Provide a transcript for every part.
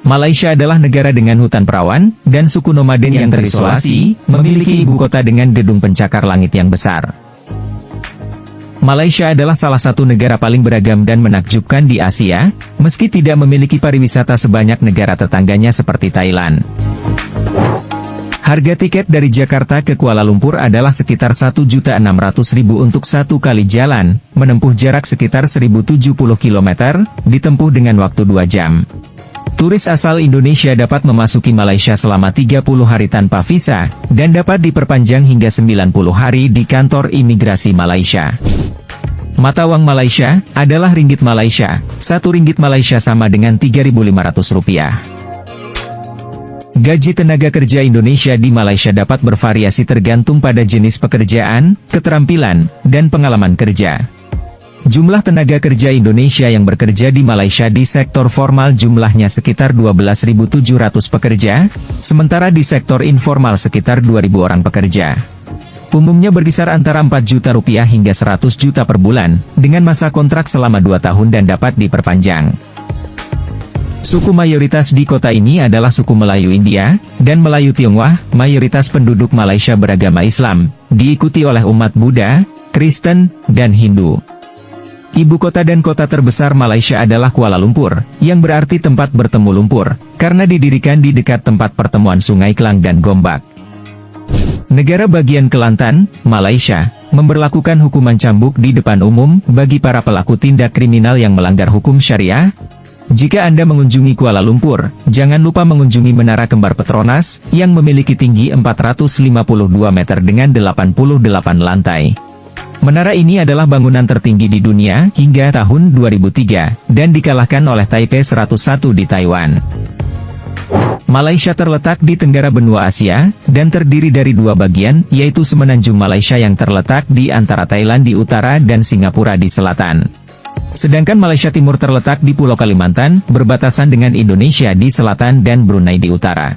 Malaysia adalah negara dengan hutan perawan, dan suku nomaden yang terisolasi, memiliki ibu kota dengan gedung pencakar langit yang besar. Malaysia adalah salah satu negara paling beragam dan menakjubkan di Asia, meski tidak memiliki pariwisata sebanyak negara tetangganya seperti Thailand. Harga tiket dari Jakarta ke Kuala Lumpur adalah sekitar 1.600.000 untuk satu kali jalan, menempuh jarak sekitar 1.070 km, ditempuh dengan waktu 2 jam. Turis asal Indonesia dapat memasuki Malaysia selama 30 hari tanpa visa, dan dapat diperpanjang hingga 90 hari di kantor imigrasi Malaysia. Mata uang Malaysia adalah ringgit Malaysia. 1 ringgit Malaysia sama dengan Rp3.500. Gaji tenaga kerja Indonesia di Malaysia dapat bervariasi tergantung pada jenis pekerjaan, keterampilan, dan pengalaman kerja. Jumlah tenaga kerja Indonesia yang bekerja di Malaysia di sektor formal jumlahnya sekitar 12.700 pekerja, sementara di sektor informal sekitar 2.000 orang pekerja. Umumnya berkisar antara 4 juta rupiah hingga 100 juta per bulan, dengan masa kontrak selama 2 tahun dan dapat diperpanjang. Suku mayoritas di kota ini adalah suku Melayu India, dan Melayu Tionghoa. Mayoritas penduduk Malaysia beragama Islam, diikuti oleh umat Buddha, Kristen, dan Hindu. Ibu kota dan kota terbesar Malaysia adalah Kuala Lumpur, yang berarti tempat bertemu lumpur, karena didirikan di dekat tempat pertemuan Sungai Klang dan Gombak. Negara bagian Kelantan, Malaysia, memberlakukan hukuman cambuk di depan umum bagi para pelaku tindak kriminal yang melanggar hukum syariah. Jika Anda mengunjungi Kuala Lumpur, jangan lupa mengunjungi Menara Kembar Petronas, yang memiliki tinggi 452 meter dengan 88 lantai. Menara ini adalah bangunan tertinggi di dunia hingga tahun 2003, dan dikalahkan oleh Taipei 101 di Taiwan. Malaysia terletak di tenggara benua Asia, dan terdiri dari 2 bagian, yaitu Semenanjung Malaysia yang terletak di antara Thailand di utara dan Singapura di selatan. Sedangkan Malaysia Timur terletak di Pulau Kalimantan, berbatasan dengan Indonesia di selatan dan Brunei di utara.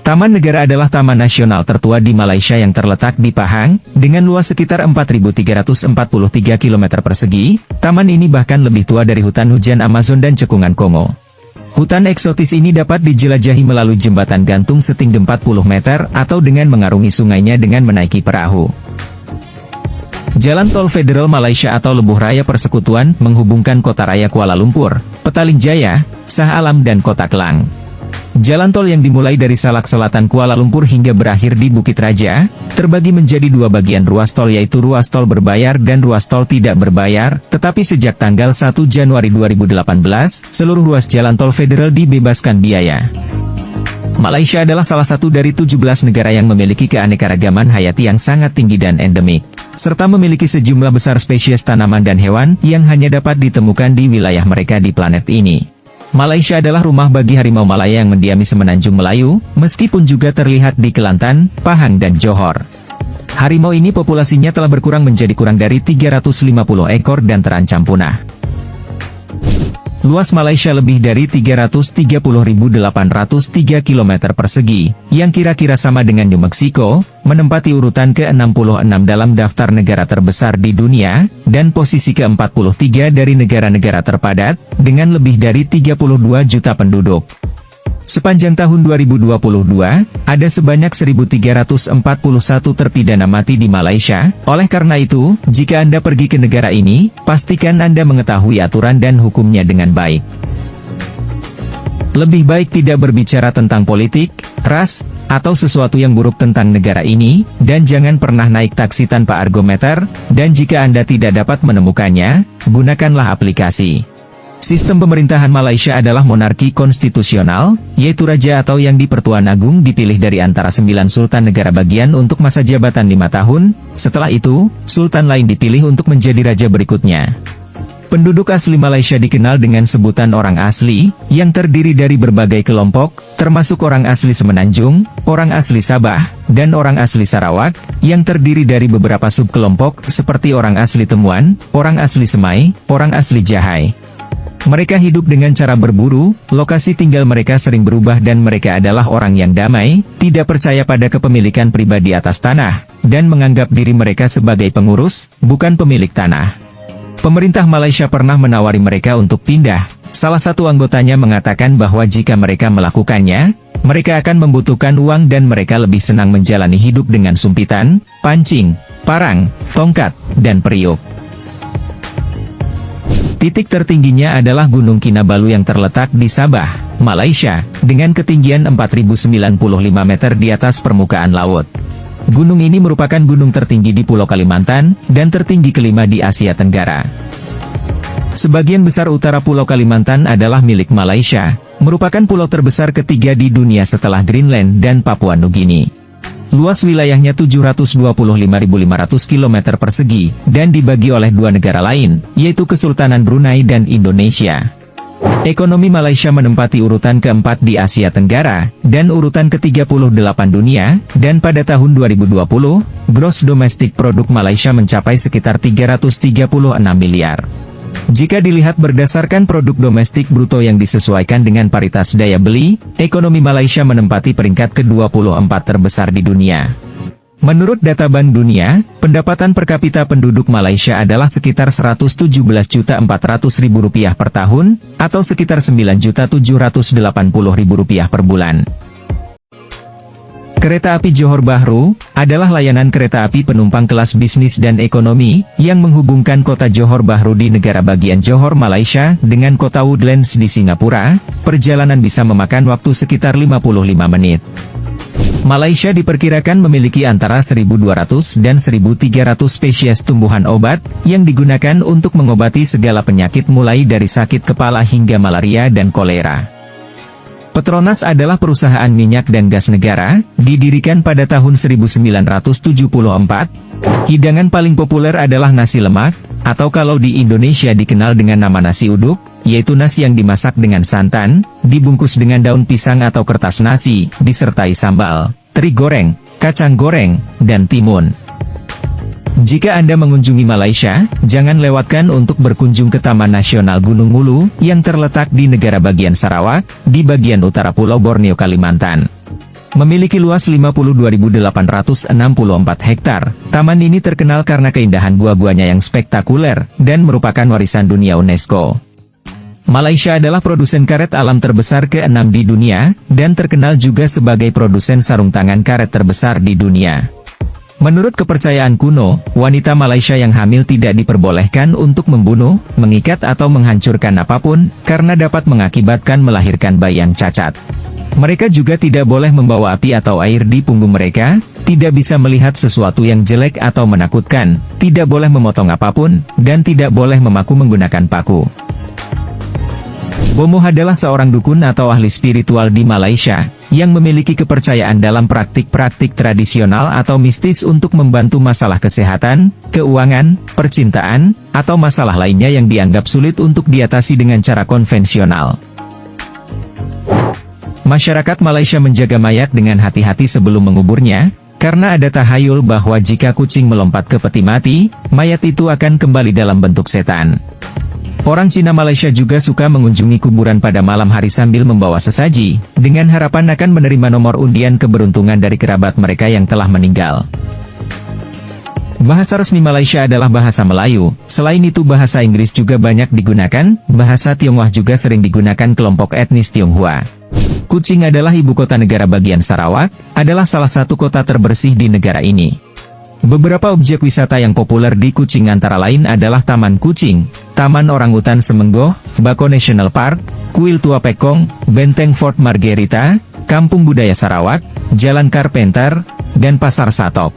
Taman Negara adalah taman nasional tertua di Malaysia yang terletak di Pahang, dengan luas sekitar 4.343 km persegi. Taman ini bahkan lebih tua dari hutan hujan Amazon dan cekungan Kongo. Hutan eksotis ini dapat dijelajahi melalui jembatan gantung setinggi 40 meter, atau dengan mengarungi sungainya dengan menaiki perahu. Jalan Tol Federal Malaysia atau Lebuh Raya Persekutuan menghubungkan Kota Raya Kuala Lumpur, Petaling Jaya, Shah Alam dan Kota Klang. Jalan tol yang dimulai dari Salak Selatan Kuala Lumpur hingga berakhir di Bukit Raja, terbagi menjadi 2 bagian ruas tol, yaitu ruas tol berbayar dan ruas tol tidak berbayar, tetapi sejak tanggal 1 Januari 2018, seluruh ruas jalan tol federal dibebaskan biaya. Malaysia adalah salah satu dari 17 negara yang memiliki keanekaragaman hayati yang sangat tinggi dan endemik, serta memiliki sejumlah besar spesies tanaman dan hewan yang hanya dapat ditemukan di wilayah mereka di planet ini. Malaysia adalah rumah bagi harimau Malaya yang mendiami Semenanjung Melayu, meskipun juga terlihat di Kelantan, Pahang dan Johor. Harimau ini populasinya telah berkurang menjadi kurang dari 350 ekor dan terancam punah. Luas Malaysia lebih dari 330.803 km persegi, yang kira-kira sama dengan New Mexico, menempati urutan ke-66 dalam daftar negara terbesar di dunia, dan posisi ke-43 dari negara-negara terpadat, dengan lebih dari 32 juta penduduk. Sepanjang tahun 2022, ada sebanyak 1.341 terpidana mati di Malaysia. Oleh karena itu, jika Anda pergi ke negara ini, pastikan Anda mengetahui aturan dan hukumnya dengan baik. Lebih baik tidak berbicara tentang politik, ras, atau sesuatu yang buruk tentang negara ini, dan jangan pernah naik taksi tanpa argometer, dan jika Anda tidak dapat menemukannya, gunakanlah aplikasi. Sistem pemerintahan Malaysia adalah monarki konstitusional, yaitu raja atau yang di-Pertuan Agung dipilih dari antara 9 sultan negara bagian untuk masa jabatan 5 tahun, setelah itu, sultan lain dipilih untuk menjadi raja berikutnya. Penduduk asli Malaysia dikenal dengan sebutan orang asli, yang terdiri dari berbagai kelompok, termasuk orang asli Semenanjung, orang asli Sabah, dan orang asli Sarawak, yang terdiri dari beberapa subkelompok seperti orang asli Temuan, orang asli Semai, orang asli Jahai. Mereka hidup dengan cara berburu, lokasi tinggal mereka sering berubah dan mereka adalah orang yang damai, tidak percaya pada kepemilikan pribadi atas tanah, dan menganggap diri mereka sebagai pengurus, bukan pemilik tanah. Pemerintah Malaysia pernah menawari mereka untuk pindah Salah satu anggotanya mengatakan bahwa jika mereka melakukannya, mereka akan membutuhkan uang dan mereka lebih senang menjalani hidup dengan sumpitan, pancing, parang, tongkat, dan periuk. Titik tertingginya adalah Gunung Kinabalu yang terletak di Sabah, Malaysia, dengan ketinggian 4095 meter di atas permukaan laut. Gunung ini merupakan gunung tertinggi di Pulau Kalimantan, dan tertinggi kelima di Asia Tenggara. Sebagian besar utara Pulau Kalimantan adalah milik Malaysia, merupakan pulau terbesar ketiga di dunia setelah Greenland dan Papua Nugini. Luas wilayahnya 725.500 km persegi, dan dibagi oleh dua negara lain, yaitu Kesultanan Brunei dan Indonesia. Ekonomi Malaysia menempati urutan keempat di Asia Tenggara, dan urutan ke-38 dunia, dan pada tahun 2020, gross domestic product Malaysia mencapai sekitar 336 miliar. Jika dilihat berdasarkan produk domestik bruto yang disesuaikan dengan paritas daya beli, ekonomi Malaysia menempati peringkat ke-24 terbesar di dunia. Menurut data Bank Dunia, pendapatan per kapita penduduk Malaysia adalah sekitar Rp117.400.000 per tahun, atau sekitar Rp9.780.000 per bulan. Kereta api Johor Bahru adalah layanan kereta api penumpang kelas bisnis dan ekonomi yang menghubungkan kota Johor Bahru di negara bagian Johor, Malaysia dengan kota Woodlands di Singapura. Perjalanan bisa memakan waktu sekitar 55 menit. Malaysia diperkirakan memiliki antara 1.200 dan 1.300 spesies tumbuhan obat yang digunakan untuk mengobati segala penyakit mulai dari sakit kepala hingga malaria dan kolera. Petronas adalah perusahaan minyak dan gas negara, didirikan pada tahun 1974. Hidangan paling populer adalah nasi lemak, atau kalau di Indonesia dikenal dengan nama nasi uduk, yaitu nasi yang dimasak dengan santan, dibungkus dengan daun pisang atau kertas nasi, disertai sambal, teri goreng, kacang goreng, dan timun. Jika Anda mengunjungi Malaysia, jangan lewatkan untuk berkunjung ke Taman Nasional Gunung Mulu, yang terletak di negara bagian Sarawak, di bagian utara Pulau Borneo, Kalimantan. Memiliki luas 52.864 hektar, taman ini terkenal karena keindahan gua-guanya yang spektakuler, dan merupakan warisan dunia UNESCO. Malaysia adalah produsen karet alam terbesar ke-6 di dunia, dan terkenal juga sebagai produsen sarung tangan karet terbesar di dunia. Menurut kepercayaan kuno, wanita Malaysia yang hamil tidak diperbolehkan untuk membunuh, mengikat atau menghancurkan apapun, karena dapat mengakibatkan melahirkan bayi yang cacat. Mereka juga tidak boleh membawa api atau air di punggung mereka, tidak bisa melihat sesuatu yang jelek atau menakutkan, tidak boleh memotong apapun, dan tidak boleh memaku menggunakan paku. Bomoh adalah seorang dukun atau ahli spiritual di Malaysia, yang memiliki kepercayaan dalam praktik-praktik tradisional atau mistis untuk membantu masalah kesehatan, keuangan, percintaan, atau masalah lainnya yang dianggap sulit untuk diatasi dengan cara konvensional. Masyarakat Malaysia menjaga mayat dengan hati-hati sebelum menguburnya, karena ada tahayul bahwa jika kucing melompat ke peti mati, mayat itu akan kembali dalam bentuk setan. Orang Cina Malaysia juga suka mengunjungi kuburan pada malam hari sambil membawa sesaji, dengan harapan akan menerima nomor undian keberuntungan dari kerabat mereka yang telah meninggal. Bahasa resmi Malaysia adalah bahasa Melayu, selain itu bahasa Inggris juga banyak digunakan, bahasa Tionghoa juga sering digunakan kelompok etnis Tionghoa. Kuching adalah ibu kota negara bagian Sarawak, adalah salah satu kota terbersih di negara ini. Beberapa objek wisata yang populer di Kuching antara lain adalah Taman Kuching, Taman Orangutan Semenggoh, Bako National Park, Kuil Tua Pekong, Benteng Fort Margherita, Kampung Budaya Sarawak, Jalan Carpenter, dan Pasar Satok.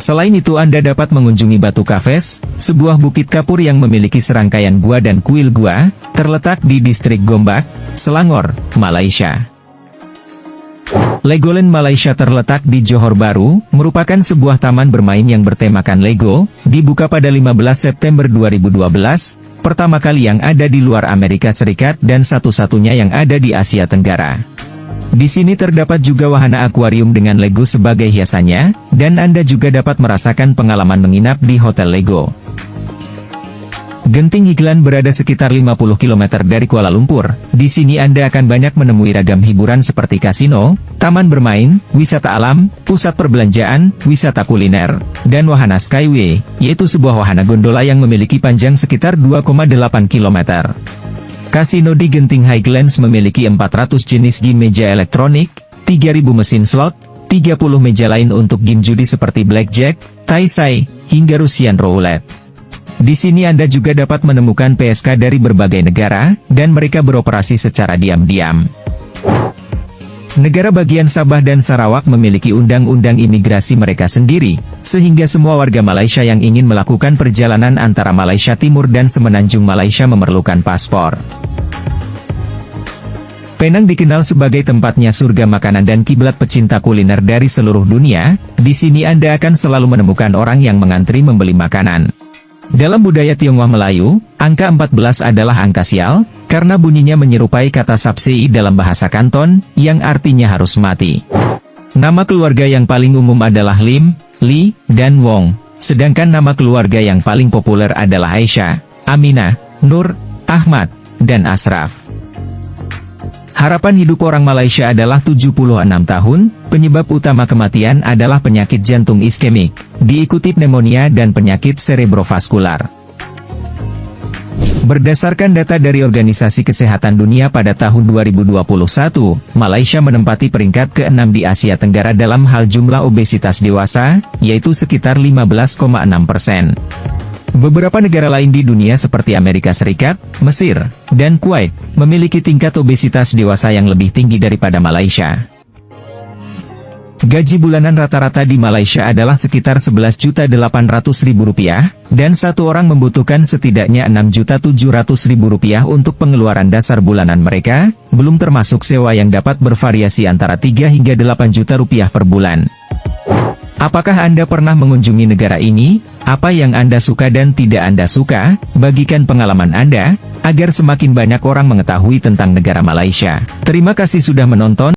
Selain itu Anda dapat mengunjungi Batu Kafes, sebuah bukit kapur yang memiliki serangkaian gua dan kuil gua, terletak di distrik Gombak, Selangor, Malaysia. Legoland Malaysia terletak di Johor Bahru, merupakan sebuah taman bermain yang bertemakan Lego, dibuka pada 15 September 2012, pertama kali yang ada di luar Amerika Serikat dan satu-satunya yang ada di Asia Tenggara. Di sini terdapat juga wahana akuarium dengan Lego sebagai hiasannya, dan Anda juga dapat merasakan pengalaman menginap di Hotel Lego. Genting Highland berada sekitar 50 km dari Kuala Lumpur. Di sini Anda akan banyak menemui ragam hiburan seperti kasino, taman bermain, wisata alam, pusat perbelanjaan, wisata kuliner, dan wahana Skyway, yaitu sebuah wahana gondola yang memiliki panjang sekitar 2,8 km. Kasino di Genting Highlands memiliki 400 jenis game meja elektronik, 3.000 mesin slot, 30 meja lain untuk game judi seperti blackjack, taisai, hingga Russian roulette. Di sini Anda juga dapat menemukan PSK dari berbagai negara, dan mereka beroperasi secara diam-diam. Negara bagian Sabah dan Sarawak memiliki undang-undang imigrasi mereka sendiri, sehingga semua warga Malaysia yang ingin melakukan perjalanan antara Malaysia Timur dan Semenanjung Malaysia memerlukan paspor. Penang dikenal sebagai tempatnya surga makanan dan kiblat pecinta kuliner dari seluruh dunia. Di sini Anda akan selalu menemukan orang yang mengantri membeli makanan. Dalam budaya Tionghoa Melayu, angka 14 adalah angka sial, karena bunyinya menyerupai kata sapsei dalam bahasa Kanton, yang artinya harus mati. Nama keluarga yang paling umum adalah Lim, Li, dan Wong, sedangkan nama keluarga yang paling populer adalah Aisyah, Aminah, Nur, Ahmad, dan Ashraf. Harapan hidup orang Malaysia adalah 76 tahun, penyebab utama kematian adalah penyakit jantung iskemik, diikuti pneumonia dan penyakit cerebrovaskular. Berdasarkan data dari Organisasi Kesehatan Dunia pada tahun 2021, Malaysia menempati peringkat ke-6 di Asia Tenggara dalam hal jumlah obesitas dewasa, yaitu sekitar 15,6%. Beberapa negara lain di dunia seperti Amerika Serikat, Mesir, dan Kuwait, memiliki tingkat obesitas dewasa yang lebih tinggi daripada Malaysia. Gaji bulanan rata-rata di Malaysia adalah sekitar Rp11.800.000, dan satu orang membutuhkan setidaknya Rp6.700.000 untuk pengeluaran dasar bulanan mereka, belum termasuk sewa yang dapat bervariasi antara 3 hingga 8 juta rupiah per bulan. Apakah Anda pernah mengunjungi negara ini? Apa yang Anda suka dan tidak Anda suka? Bagikan pengalaman Anda, agar semakin banyak orang mengetahui tentang negara Malaysia. Terima kasih sudah menonton.